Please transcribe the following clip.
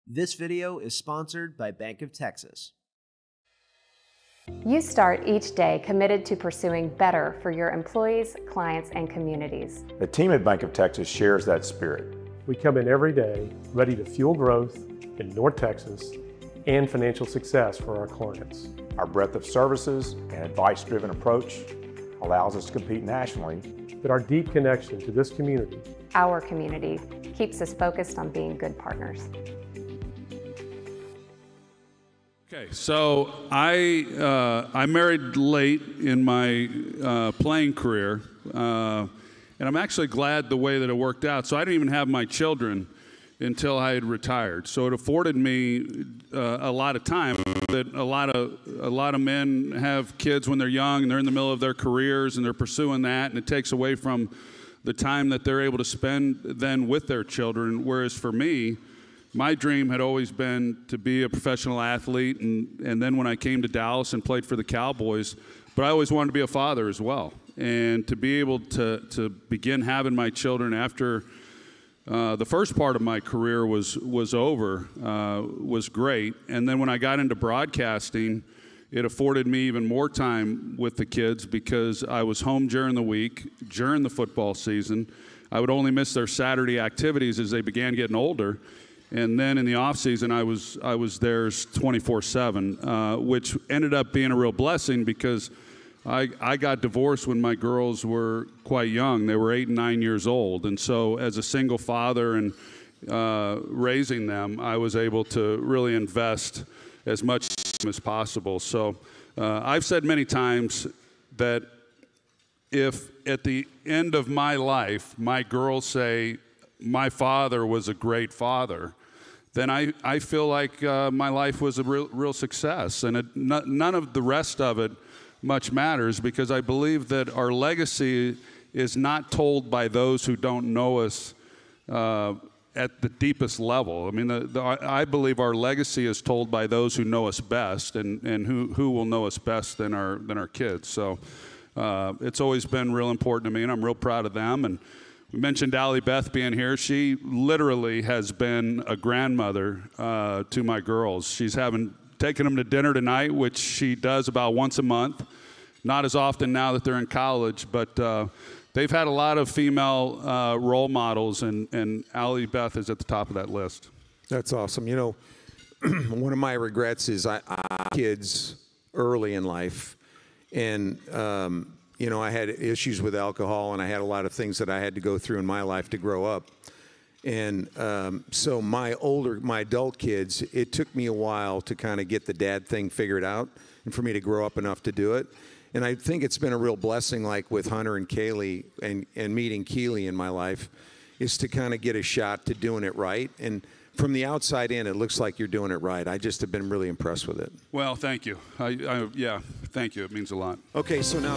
This video is sponsored by Bank of Texas. You start each day committed to pursuing better for your employees, clients, and communities. The team at Bank of Texas shares that spirit. We come in every day ready to fuel growth in North Texas and financial success for our clients. Our breadth of services and advice-driven approach allows us to compete nationally. But our deep connection to this community, Our community, keeps us focused on being good partners. Okay, so I married late in my playing career, and I'm actually glad the way that it worked out. So I didn't even have my children until I had retired. So it afforded me a lot of time. That a lot of men have kids when they're young and they're in the middle of their careers and they're pursuing that, and it takes away from the time that they're able to spend then with their children. Whereas for me, my dream had always been to be a professional athlete, and then when I came to Dallas and played for the Cowboys, but I always wanted to be a father as well. And to be able to begin having my children after the first part of my career was over was great. And then when I got into broadcasting, it afforded me even more time with the kids because I was home during the week, during the football season. I would only miss their Saturday activities as they began getting older. And then in the off season, I was theirs 24/7, which ended up being a real blessing because I got divorced when my girls were quite young. They were 8 and 9 years old. And so as a single father and raising them, I was able to really invest as much as possible. So I've said many times that if at the end of my life, my girls say, my father was a great father, then I feel like my life was a real success. And none of the rest of it much matters, because I believe that our legacy is not told by those who don't know us at the deepest level. I mean, I believe our legacy is told by those who know us best, and who will know us best than our kids. So it's always been real important to me, and I'm real proud of them. And we mentioned Allie Beth being here. She literally has been a grandmother to my girls. She's taken them to dinner tonight, which she does about once a month. Not as often now that they're in college, but they've had a lot of female role models, and Allie Beth is at the top of that list. That's awesome. You know, one of my regrets is I had kids early in life, and you know, I had issues with alcohol, and I had a lot of things that I had to go through in my life to grow up. And so my adult kids, it took me a while to kind of get the dad thing figured out and for me to grow up enough to do it. And I think it's been a real blessing, like with Hunter and Kaylee and meeting Keely in my life, is to kind of get a shot to doing it right. And from the outside in, it looks like you're doing it right. I just have been really impressed with it. Well, thank you. Yeah, thank you. It means a lot. Okay, so now